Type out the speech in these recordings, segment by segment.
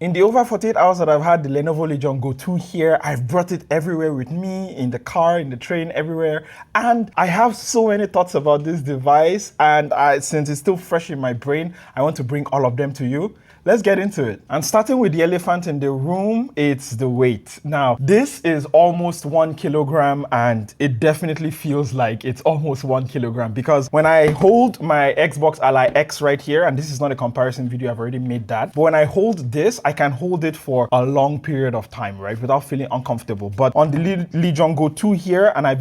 In the over 48 hours that I've had the Lenovo Legion Go 2 here, I've brought it everywhere with me, in the car, in the train, everywhere. And I have so many thoughts about this device. And since it's still fresh in my brain, I want to bring all of them to you. Let's get into it. And starting with the elephant in the room, it's the weight. Now, this is almost 1 kilogram and it definitely feels like it's almost 1 kilogram because when I hold my Xbox Ally X right here, and this is not a comparison video, I've already made that, but when I hold this, I can hold it for a long period of time, right, without feeling uncomfortable. But on the Legion Go 2 here, and I've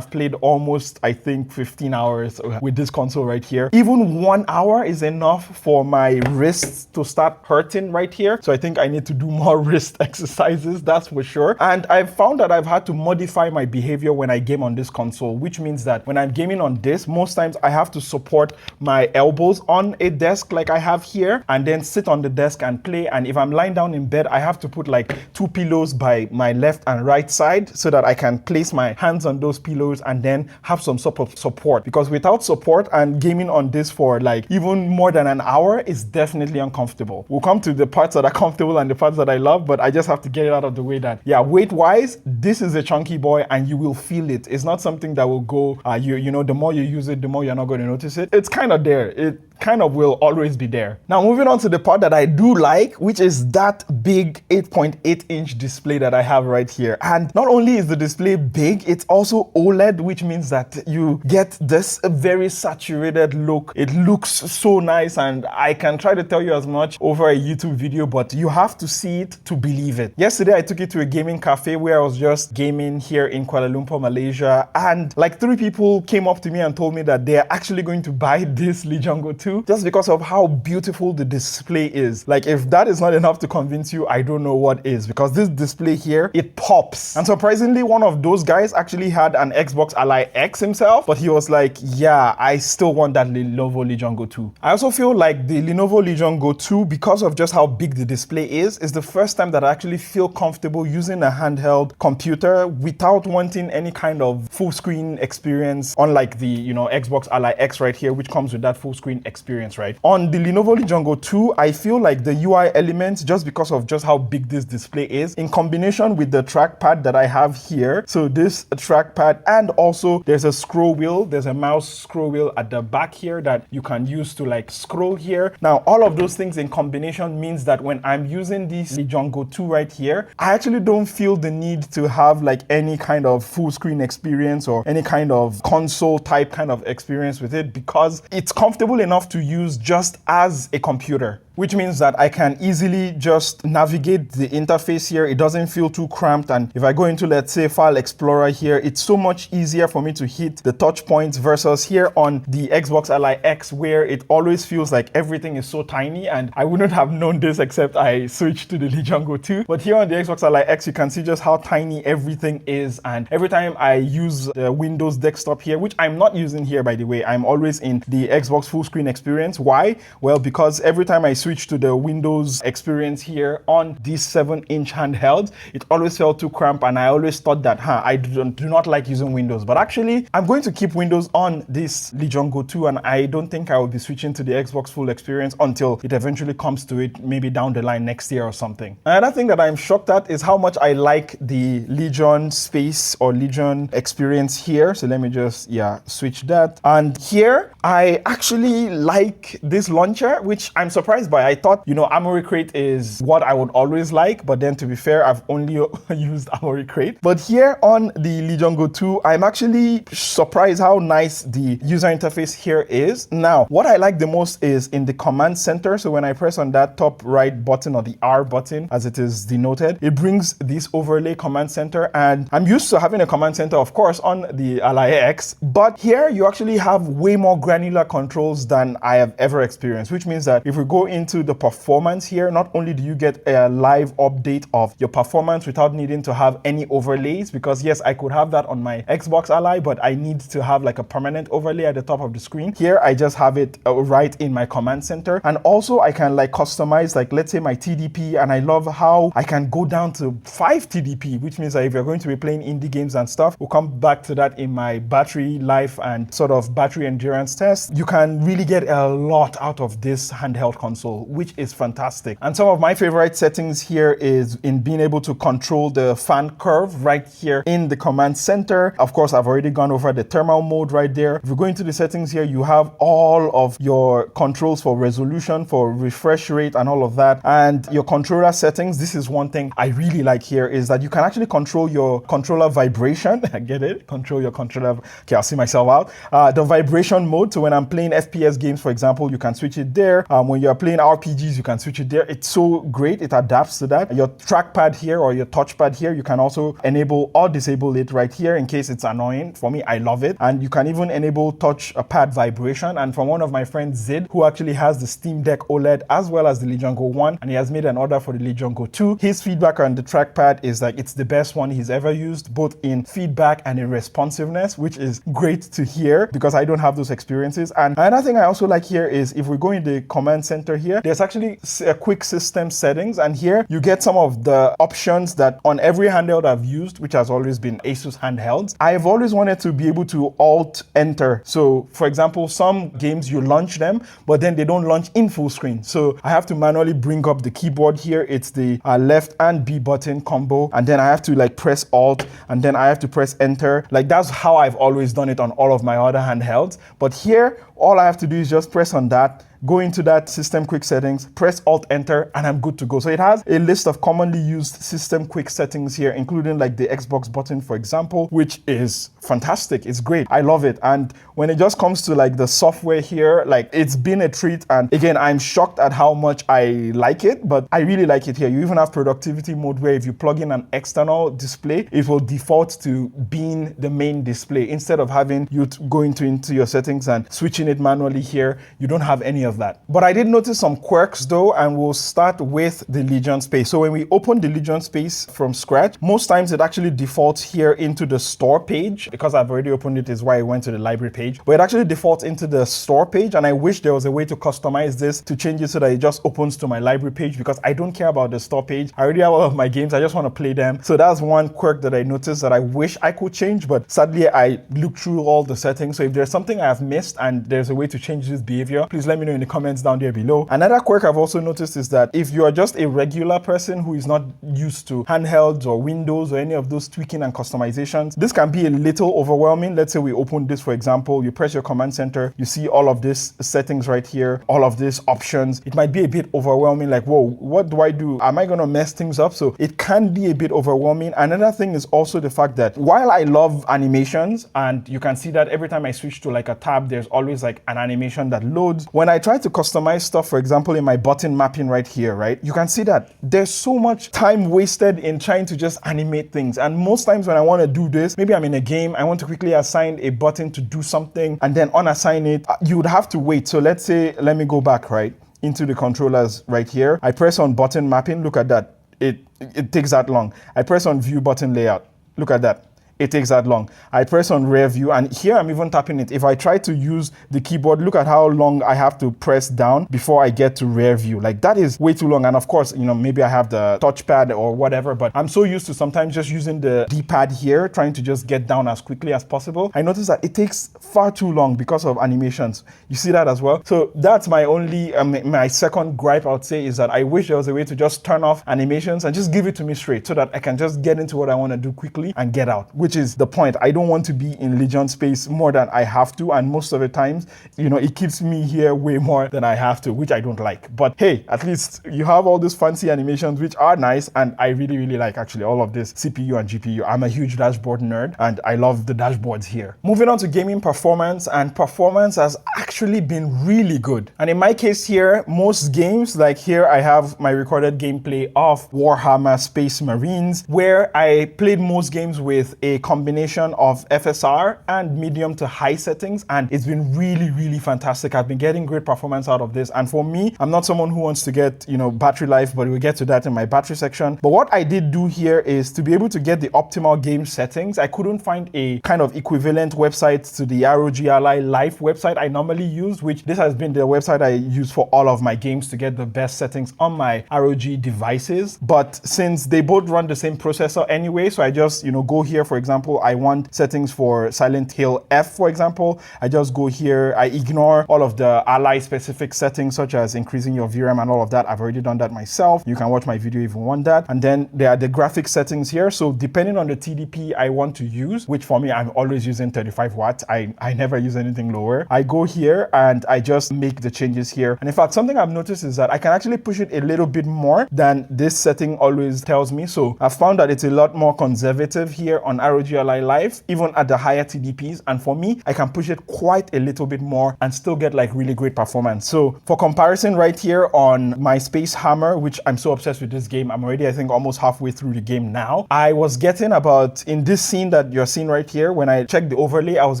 played almost, I think, 15 hours with this console right here. Even 1 hour is enough for my wrists to start hurting right here. So I think I need to do more wrist exercises, that's for sure. And I've found that I've had to modify my behavior when I game on this console, which means that when I'm gaming on this, most times I have to support my elbows on a desk like I have here and then sit on the desk and play. And if I'm lying down in bed, I have to put like 2 pillows by my left and right side so that I can place my hands on those pillows and then have some sort of support, because without support and gaming on this for like even more than an hour is definitely uncomfortable. We'll come to the parts that are comfortable and the parts that I love, but I just have to get it out of the way that, yeah, weight-wise, this is a chunky boy and you will feel it. It's not something that will go, you know, the more you use it, the more you're not going to notice it. It's kind of there. It kind of will always be there. Now, moving on to the part that I do like, which is that big 8.8-inch display that I have right here. And not only is the display big, it's also OLED, which means that you get this very saturated look. It looks so nice, and I can try to tell you as much over a YouTube video, but you have to see it to believe it. Yesterday, I took it to a gaming cafe where I was just gaming here in Kuala Lumpur, Malaysia, and like 3 people came up to me and told me that they're actually going to buy this Legion Go 2 just because of how beautiful the display is. Like, if that is not enough to convince you, I don't know what is, because this display here, it pops. And surprisingly, one of those guys actually had an Xbox Ally X himself, but he was like, yeah, I still want that Lenovo Legion Go 2. I also feel like the Lenovo Legion Go 2, because of just how big the display is the first time that I actually feel comfortable using a handheld computer without wanting any kind of full screen experience, unlike the, you know, Xbox Ally X right here, which comes with that full screen experience, right? On the Lenovo Legion Go 2, I feel like the UI elements, just because of just how big this display is, in combination with the trackpad that I have here, so this trackpad, and also there's a scroll wheel, there's a mouse scroll wheel at the back here that you can use to like scroll here. Now, all of those things in combination means that when I'm using this Legion Go 2 right here, I actually don't feel the need to have like any kind of full screen experience or any kind of console type kind of experience with it, because it's comfortable enough to use just as a computer, which means that I can easily just navigate the interface here. It doesn't feel too cramped. And if I go into, let's say, File Explorer here, it's so much easier for me to hit the touch points versus here on the Xbox Ally X, where it always feels like everything is so tiny. And I wouldn't have known this except I switched to the Legion Go 2. But here on the Xbox Ally X, you can see just how tiny everything is. And every time I use the Windows desktop here, which I'm not using here, by the way, I'm always in the Xbox full screen experience. Why? Well, because every time I switch to the Windows experience here on this 7-inch handheld, it always felt too cramped, and I always thought that, I do not like using Windows. But actually, I'm going to keep Windows on this Legion Go 2, and I don't think I will be switching to the Xbox full experience until it eventually comes to it, maybe down the line next year or something. Another thing that I'm shocked at is how much I like the Legion space or Legion experience here. So let me just, switch that. And here, I actually like this launcher, which I'm surprised by. I thought, Armoury Crate is what I would always like, but then to be fair, I've only used Armoury Crate. But here on the Legion Go 2, I'm actually surprised how nice the user interface here is. Now, what I like the most is in the command center. So when I press on that top right button, or the R button as it is denoted, it brings this overlay command center. And I'm used to having a command center, of course, on the Ally X, but here you actually have way more granular controls than I have ever experienced, which means that if we go into the performance here, not only do you get a live update of your performance without needing to have any overlays, because yes, I could have that on my Xbox Ally, but I need to have like a permanent overlay at the top of the screen. Here, I just have it right in my command center. And also I can like customize, like let's say my TDP, and I love how I can go down to 5 TDP, which means that if you're going to be playing indie games and stuff, we'll come back to that in my battery life and sort of battery endurance test. You can really get a lot out of this handheld console. console, which is fantastic. And some of my favorite settings here is in being able to control the fan curve right here in the command center. Of course, I've already gone over the thermal mode right there. If you go into the settings here, you have all of your controls for resolution, for refresh rate and all of that. And your controller settings, this is one thing I really like here, is that you can actually control your controller vibration. I get it, control your controller. Okay, I'll see myself out. The vibration mode, so when I'm playing FPS games, for example, you can switch it there. When you're playing RPGs, you can switch it there. It's so great, it adapts to that. Your trackpad here or your touchpad here, you can also enable or disable it right here in case it's annoying. For me, I love it. And you can even enable touchpad vibration. And from one of my friends, Zid, who actually has the Steam Deck OLED as well as the Legion Go 1, and he has made an order for the Legion Go 2. His feedback on the trackpad is like it's the best one he's ever used, both in feedback and in responsiveness, which is great to hear because I don't have those experiences. And another thing I also like here is if we go in the command center here, there's actually a quick system settings, and here you get some of the options that on every handheld I've used, which has always been Asus handhelds. I've always wanted to be able to Alt+Enter. So for example, some games you launch them, but then they don't launch in full screen. So I have to manually bring up the keyboard here. It's the left and B button combo. And then I have to like press Alt and then I have to press Enter. Like that's how I've always done it on all of my other handhelds. But here, all I have to do is just press on that, go into that system quick settings, press Alt+Enter, and I'm good to go. So it has a list of commonly used system quick settings here, including like the Xbox button, for example, which is fantastic. It's great. I love it. And when it just comes to like the software here, like it's been a treat. And again, I'm shocked at how much I like it, but I really like it here. You even have productivity mode where if you plug in an external display, it will default to being the main display instead of having you go into your settings and switching it manually here. You don't have any of that. But I did notice some quirks though, and we'll start with the Legion space. So when we open the Legion space from scratch, most times it actually defaults here into the store page. Because I've already opened it is why I went to the library page, but it actually defaults into the store page. And I wish there was a way to customize this to change it so that it just opens to my library page, because I don't care about the store page. I already have all of my games. I just want to play them. So that's one quirk that I noticed that I wish I could change, but sadly I looked through all the settings. So if there's something I have missed and there's a way to change this behavior, please let me know in the comments down there below. Another quirk I've also noticed is that if you are just a regular person who is not used to handhelds or Windows or any of those tweaking and customizations, this can be a little overwhelming. Let's say we open this, for example, you press your command center, you see all of this settings right here, all of these options. It might be a bit overwhelming, like, whoa, what do I do? Am I gonna mess things up? So it can be a bit overwhelming. Another thing is also the fact that while I love animations, and you can see that every time I switch to like a tab, there's always like an animation that loads. When I try to customize stuff, for example, in my button mapping right here, right, you can see that there's so much time wasted in trying to just animate things. And most times when I want to do this, maybe I'm in a game, I want to quickly assign a button to do something and then unassign it, you would have to wait. So let's say, let me go back right into the controllers right here. I press on button mapping, look at that. It takes that long. I press on view button layout, look at that. It takes that long. I press on rear view, and here I'm even tapping it. If I try to use the keyboard, look at how long I have to press down before I get to rear view. Like that is way too long. And of course, you know, maybe I have the touchpad or whatever, but I'm so used to sometimes just using the D-pad here, trying to just get down as quickly as possible. I notice that it takes far too long because of animations. You see that as well? So that's my only, my second gripe I would say is that I wish there was a way to just turn off animations and just give it to me straight so that I can just get into what I want to do quickly and get out, which is the point. I don't want to be in Legion space more than I have to, and most of the times, you know, it keeps me here way more than I have to, which I don't like. But hey, at least you have all these fancy animations which are nice, and I really, really like actually all of this CPU and GPU. I'm a huge dashboard nerd and I love the dashboards here. Moving on to gaming performance, and performance has actually been really good. And in my case here, most games, like here I have my recorded gameplay of Warhammer Space Marines, where I played most games with a combination of FSR and medium to high settings, and it's been really, really fantastic. I've been getting great performance out of this, and for me, I'm not someone who wants to get, you know, battery life, but we'll get to that in my battery section. But what I did do here is to be able to get the optimal game settings. I couldn't find a kind of equivalent website to the ROG Ally Live website I normally use, which this has been the website I use for all of my games to get the best settings on my ROG devices. But since they both run the same processor anyway, so I just, you know, go here, for example, I want settings for Silent Hill F, for example, I just go here, I ignore all of the Ally specific settings such as increasing your VRAM and all of that. I've already done that myself. You can watch my video if you want that. And then there are the graphic settings here. So depending on the TDP I want to use, which for me, I'm always using 35 watts. I never use anything lower. I go here and I just make the changes here. And in fact, something I've noticed is that I can actually push it a little bit more than this setting always tells me. So I've found that it's a lot more conservative here on ROG Ally Live, even at the higher TDPs. And for me, I can push it quite a little bit more and still get like really great performance. So for comparison right here on my Space Hammer, which I'm so obsessed with this game, I'm already, I think, almost halfway through the game now. I was getting about, in this scene that you're seeing right here, when I checked the overlay, I was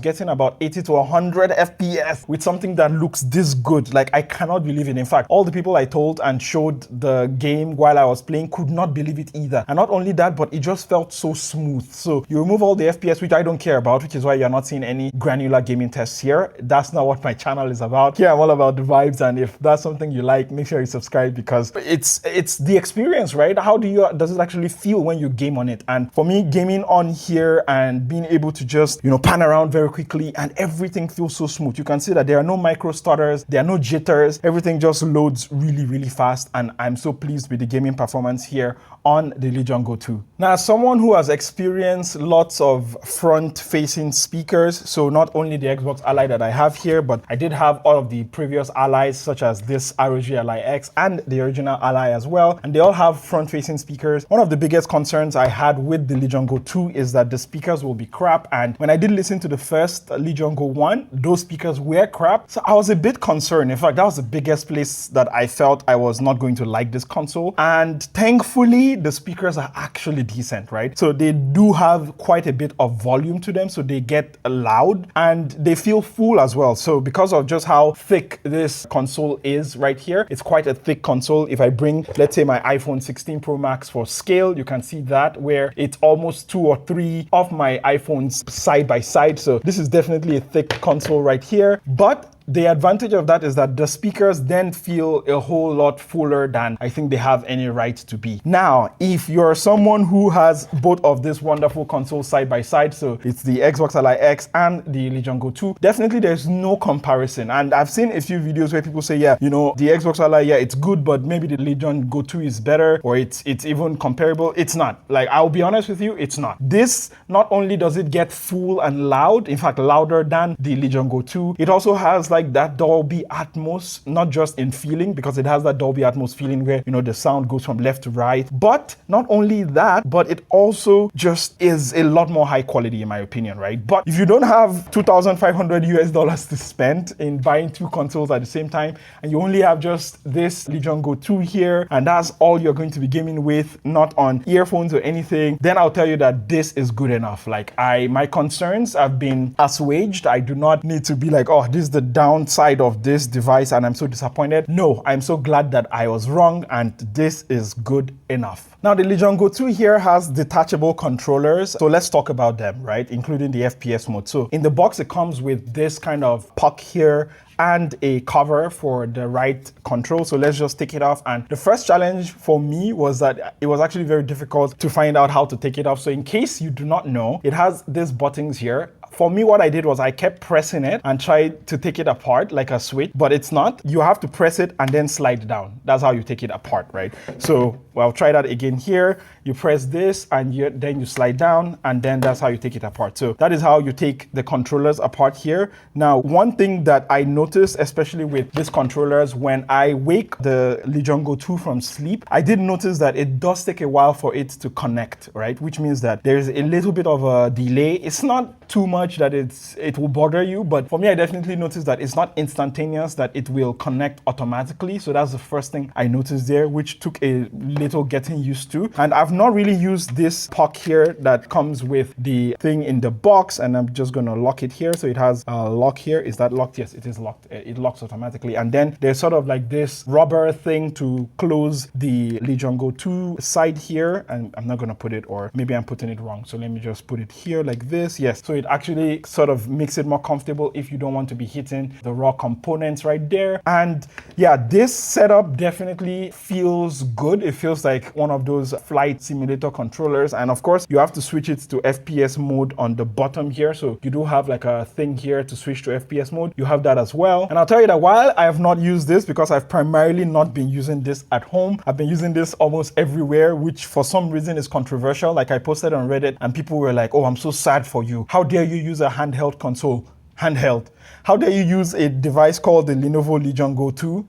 getting about 80 to 100 FPS with something that looks this good. Like, I cannot believe it. In fact, all the people I told and showed the game while I was playing could not believe it either. And not only that, but it just felt so smooth. So you remove all the FPS, which I don't care about, which is why you're not seeing any granular gaming tests here. That's not what my channel is about. Here, I'm all about the vibes. And if that's something you like, make sure you subscribe, because it's the experience, right? How does it actually feel when you game on it? And for me, gaming on here and being able to just, pan around very quickly and everything feels so smooth. You can see that there are no micro stutters, there are no jitters. Everything just loads really, really fast. And I'm so pleased with the gaming performance here on the Legion Go 2. Now, as someone who has experienced lots of front-facing speakers, so not only the Xbox Ally that I have here, but I did have all of the previous Allies, such as this ROG Ally X and the original Ally as well, and they all have front-facing speakers. One of the biggest concerns I had with the Legion Go 2 is that the speakers will be crap, and when I did listen to the first Legion Go 1, those speakers were crap, so I was a bit concerned. In fact, that was the biggest place that I felt I was not going to like this console, and thankfully, the speakers are actually decent, right? So they do have quite a bit of volume to them, so they get loud and they feel full as well. So because of just how thick this console is right here, it's quite a thick console. If I bring, let's say, my iPhone 16 Pro Max for scale, you can see that where it's almost 2 or 3 of my iPhones side by side. So this is definitely a thick console right here, but the advantage of that is that the speakers then feel a whole lot fuller than I think they have any right to be. Now, if you're someone who has both of this wonderful consoles side by side, so it's the Xbox Ally X and the Legion Go 2, definitely there's no comparison. And I've seen a few videos where people say, yeah, the Xbox Ally, yeah, it's good, but maybe the Legion Go 2 is better, or it's even comparable. It's not. Like, I'll be honest with you, it's not. This, not only does it get full and loud, in fact, louder than the Legion Go 2, it also has like that Dolby Atmos, not just in feeling, because it has that Dolby Atmos feeling where, the sound goes from left to right. But not only that, but it also just is a lot more high quality in my opinion, right? But if you don't have $2,500 to spend in buying two consoles at the same time, and you only have just this Legion Go 2 here, and that's all you're going to be gaming with, not on earphones or anything, then I'll tell you that this is good enough. Like, my concerns have been assuaged. I do not need to be like, oh, this is the downside of this device and I'm so disappointed. No, I'm so glad that I was wrong, and this is good enough. Now, the Legion Go 2 here has detachable controllers, so let's talk about them, right? Including the FPS mode. So in the box, it comes with this kind of puck here and a cover for the right control. So let's just take it off. And the first challenge for me was that it was actually very difficult to find out how to take it off. So in case you do not know, it has these buttons here. For me, what I did was I kept pressing it and tried to take it apart like a switch, but it's not. You have to press it and then slide down. That's how you take it apart, right? So I'll try that again here. You press this and then you slide down, and then that's how you take it apart. So that is how you take the controllers apart here. Now, one thing that I noticed, especially with these controllers, when I wake the Legion Go 2 from sleep, I did notice that it does take a while for it to connect, right? Which means that there's a little bit of a delay. It's not too much that it will bother you, but for me, I definitely noticed that it's not instantaneous, that it will connect automatically. So that's the first thing I noticed there, which took a little getting used to. And I've not really used this puck here that comes with the thing in the box, and I'm just gonna lock it here. So it has a lock here. Is that locked? Yes, it is locked. It locks automatically. And then there's sort of like this rubber thing to close the Legion Go 2 side here. And I'm not gonna put it, or maybe I'm putting it wrong. So let me just put it here like this. Yes, so it actually actually sort of makes it more comfortable if you don't want to be hitting the raw components right there. And yeah, this setup definitely feels good. It feels like one of those flight simulator controllers. And of course, you have to switch it to FPS mode on the bottom here. So you do have like a thing here to switch to FPS mode. You have that as well. And I'll tell you that while I have not used this, because I've primarily not been using this at home, I've been using this almost everywhere, which for some reason is controversial. Like I posted on Reddit and people were like, oh, I'm so sad for you. How dare you use a handheld console? Handheld. How dare you use a device called the Lenovo Legion Go 2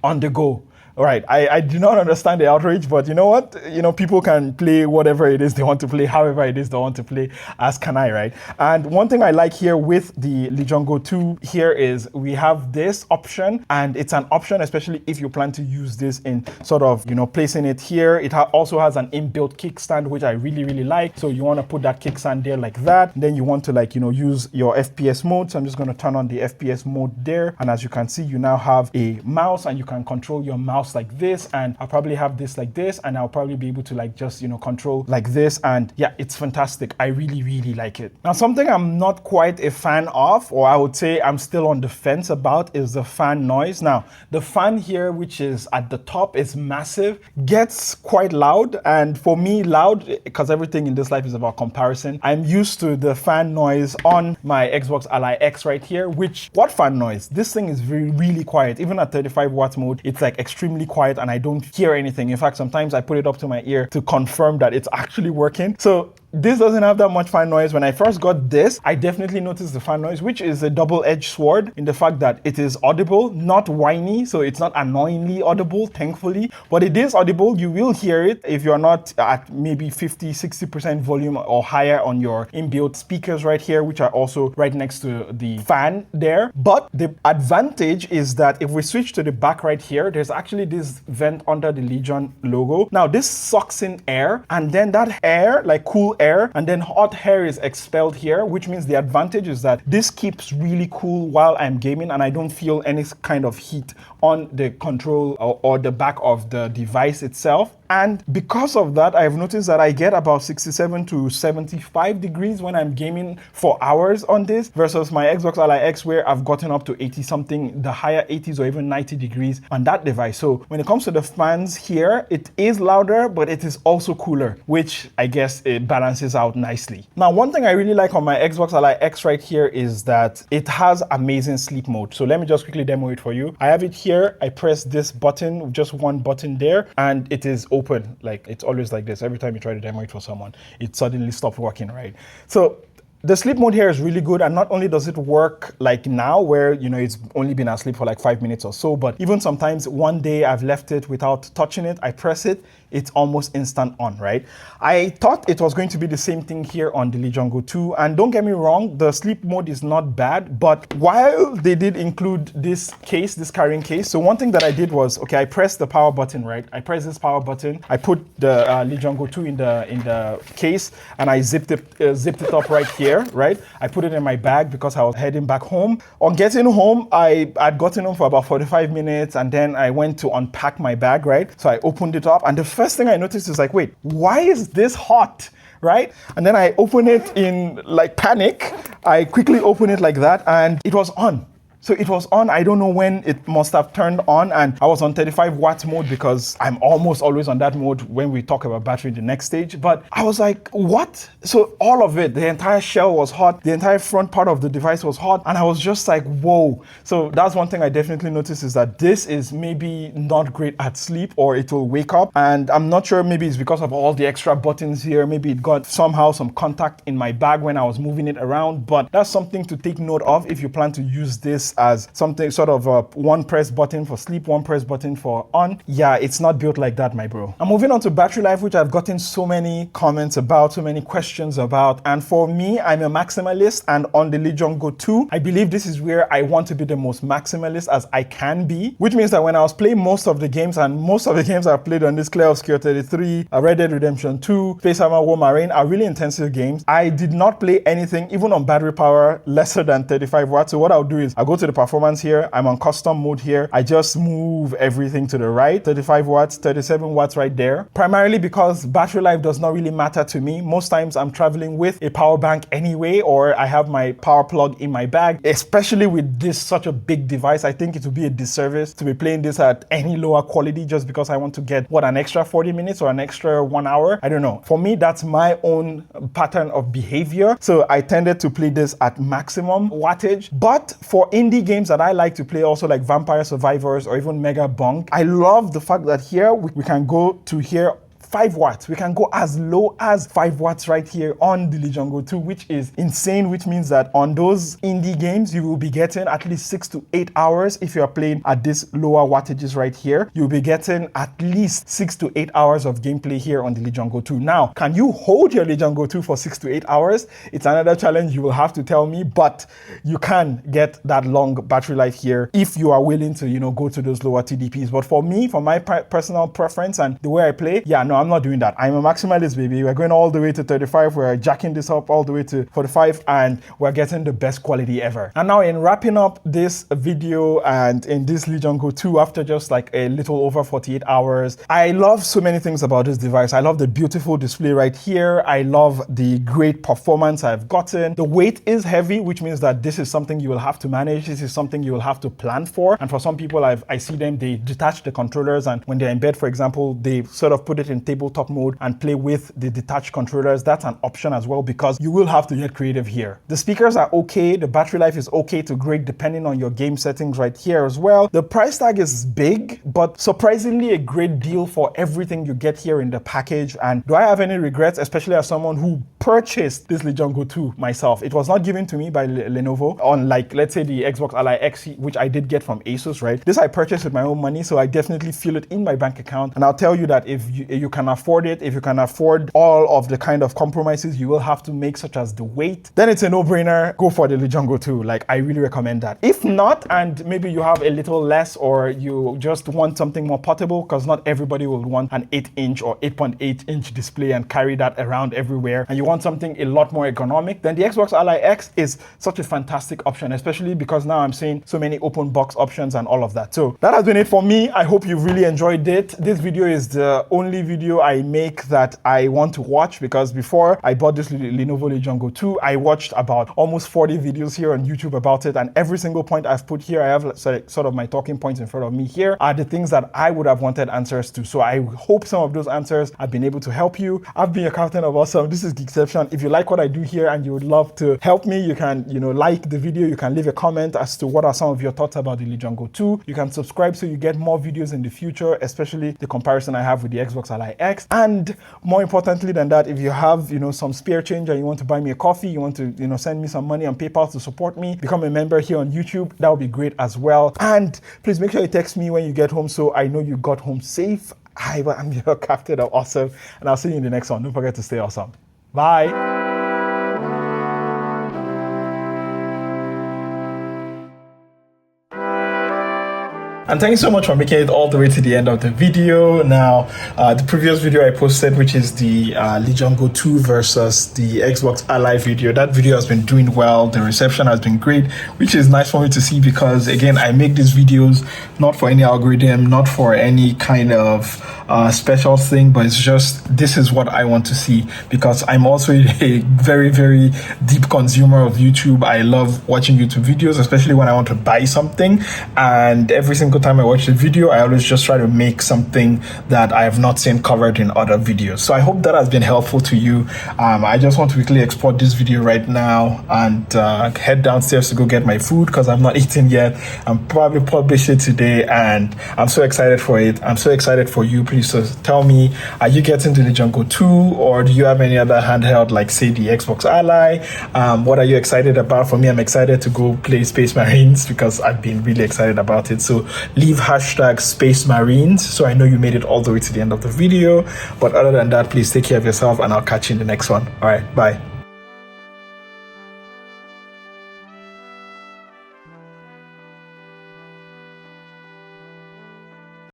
on the go? All right, I do not understand the outrage, but you know what? You know, people can play whatever it is they want to play, however it is they want to play, as can I, right? And one thing I like here with the Legion Go 2 here is we have this option, and it's an option, especially if you plan to use this in sort of, you know, placing it here. It also has an inbuilt kickstand, which I really, really like. So you want to put that kickstand there like that. Then you want to like, you know, use your FPS mode. So I'm just going to turn on the FPS mode there. And as you can see, you now have a mouse and you can control your mouse like this, and I'll probably have this like this, and I'll probably be able to like just, you know, control like this. And yeah, it's fantastic. I really, really like it. Now, something I'm not quite a fan of, or I would say I'm still on the fence about, is the fan noise. Now, the fan here, which is at the top, is massive, gets quite loud. And for me, loud, because everything in this life is about comparison, I'm used to the fan noise on my Xbox Ally X right here, which, what fan noise? This thing is really quiet. Even at 35 watts mode, it's like extremely quiet and I don't hear anything. In fact, sometimes I put it up to my ear to confirm that it's actually working. So this doesn't have that much fan noise. When I first got this, I definitely noticed the fan noise, which is a double-edged sword in the fact that it is audible, not whiny. So it's not annoyingly audible, thankfully, but it is audible. You will hear it if you're not at maybe 50-60% volume or higher on your inbuilt speakers right here, which are also right next to the fan there. But the advantage is that if we switch to the back right here, there's actually this vent under the Legion logo. Now this sucks in air, and then that air, like cool air, and then hot air is expelled here, which means the advantage is that this keeps really cool while I'm gaming and I don't feel any kind of heat on the control or the back of the device itself. And because of that, I've noticed that I get about 67 to 75 degrees when I'm gaming for hours on this, versus my Xbox Ally X, where I've gotten up to 80 something, the higher 80s or even 90 degrees on that device. So when it comes to the fans here, it is louder, but it is also cooler, which I guess it balances out nicely. Now, one thing I really like on my Xbox Ally X right here is that it has amazing sleep mode. So let me just quickly demo it for you. I have it here. I press this button, just one button there, and it is open. Like, it's always like this. Every time you try to demo it for someone, it suddenly stops working, right? So the sleep mode here is really good, and not only does it work like now where, you know, it's only been asleep for like 5 minutes or so, but even sometimes one day I've left it without touching it, I press it, it's almost instant on, right? I thought it was going to be the same thing here on the Legion Go 2, and don't get me wrong, the sleep mode is not bad, but while they did include this case, this carrying case, so one thing that I did was, okay, I pressed the power button, right? I pressed this power button, I put the Legion Go 2 in the case, and I zipped it up right here, right? I put it in my bag because I was heading back home. On getting home, I'd gotten home for about 45 minutes, and then I went to unpack my bag, right? So I opened it up, and the first thing I noticed is like, wait, why is this hot, right? And then I open it in like panic. I quickly open it like that, and it was on. So it was on. I don't know when it must have turned on, and I was on 35 watts mode because I'm almost always on that mode when we talk about battery in the next stage. But I was like, what? So all of it, the entire shell was hot, the entire front part of the device was hot, and I was just like, whoa. So that's one thing I definitely noticed, is that this is maybe not great at sleep, or it will wake up. And I'm not sure, maybe it's because of all the extra buttons here. Maybe it got somehow some contact in my bag when I was moving it around, but that's something to take note of if you plan to use this as something sort of a one press button for sleep, one press button for on. Yeah, it's not built like that, my bro. I'm moving on to battery life, which I've gotten so many comments about, so many questions about. And for me, I'm a maximalist, and on the Legion Go 2, I believe this is where I want to be the most maximalist as I can be, which means that when I was playing most of the games, and most of the games I've played on this Clear Obscure 33, Red Dead Redemption 2, Space Hammer War Marine, are really intensive games. I did not play anything, even on battery power, lesser than 35 watts. So what I'll do is I'll go to the performance here, I'm on custom mode here. I just move everything to the right, 35 watts, 37 watts right there. Primarily because battery life does not really matter to me. Most times I'm traveling with a power bank anyway, or I have my power plug in my bag. Especially with this such a big device, I think it would be a disservice to be playing this at any lower quality just because I want to get an extra 40 minutes or an extra 1 hour. I don't know. For me, that's my own pattern of behavior. So I tended to play this at maximum wattage. But for indie games that I like to play, also like Vampire Survivors or even Mega Bunk, I love the fact that here we can go to here 5 watts. We can go as low as 5 watts right here on the Legion Go 2, which is insane, which means that on those indie games, you will be getting at least 6 to 8 hours. If you are playing at this lower wattages right here, you'll be getting at least 6 to 8 hours of gameplay here on the Legion Go 2. Now, can you hold your Legion Go 2 for 6 to 8 hours? It's another challenge you will have to tell me, but you can get that long battery life here if you are willing to, go to those lower TDPs. But for me, for my personal preference and the way I play, yeah, no, I'm not doing that. I'm a maximalist, baby. We're going all the way to 35. We're jacking this up all the way to 45, and we're getting the best quality ever. And now in wrapping up this video and in this Legion Go 2, after just like a little over 48 hours, I love so many things about this device. I love the beautiful display right here. I love the great performance I've gotten. The weight is heavy, which means that this is something you will have to manage. This is something you will have to plan for. And for some people, I see them, they detach the controllers, and when they're in bed, for example, they sort of put it in tabletop mode and play with the detached controllers. That's an option as well, because you will have to get creative here. The speakers are okay. The battery life is okay to great depending on your game settings right here as well. The price tag is big, but surprisingly a great deal for everything you get here in the package. And do I have any regrets, especially as someone who purchased this Legion Go 2 myself? It was not given to me by Lenovo, unlike, let's say, the Xbox Ally X, which I did get from Asus, right? This I purchased with my own money, so I definitely feel it in my bank account. And I'll tell you that if you can afford it, if you can afford all of the kind of compromises you will have to make, such as the weight, then it's a no-brainer. Go for the Legion Go 2. Like, I really recommend that. If not, and maybe you have a little less, or you just want something more portable, because not everybody will want an 8-inch or 8.8-inch display and carry that around everywhere, and you want something a lot more ergonomic, then the Xbox Ally X is such a fantastic option, especially because now I'm seeing so many open box options and all of that. So that has been it for me. I hope you've really enjoyed it. This video is the only video I make that I want to watch, because before I bought this Lenovo Legion Go 2, I watched about almost 40 videos here on YouTube about it, and every single point I've put here, I have sort of my talking points in front of me here, are the things that I would have wanted answers to. So I hope some of those answers have been able to help you. I've been your Captain of Awesome. This is Geekception. If you like what I do here and you would love to help me, you can, like the video, you can leave a comment as to what are some of your thoughts about the Legion Go 2. You can subscribe so you get more videos in the future, especially the comparison I have with the Xbox Ally X. And more importantly than that, if you have, some spare change and you want to buy me a coffee, you want to, send me some money on PayPal to support me, become a member here on YouTube, that would be great as well. And please make sure you text me when you get home so I know you got home safe. I'm your Captain of Awesome, and I'll see you in the next one. Don't forget to stay awesome. Bye. And thank you so much for making it all the way to the end of the video. Now, the previous video I posted, which is the Legion Go 2 versus the Xbox Ally video, that video has been doing well. The reception has been great, which is nice for me to see, because again, I make these videos not for any algorithm, not for any kind of special thing, but it's just, this is what I want to see, because I'm also a very, very deep consumer of YouTube. I love watching YouTube videos, especially when I want to buy something, and every single time I watch the video, I always just try to make something that I have not seen covered in other videos. So I hope that has been helpful to you. I just want to quickly export this video right now and head downstairs to go get my food, because I've not eaten yet. I'm probably publish it today, and I'm so excited for it. I'm so excited for you. Please tell me, are you getting the Legion Go 2, or do you have any other handheld, like say the Xbox Ally? What are you excited about? For me, I'm excited to go play Space Marines, because I've been really excited about it. So leave hashtag Space Marines so I know you made it all the way to the end of the video. But other than that, please take care of yourself, and I'll catch you in the next one. All right, bye.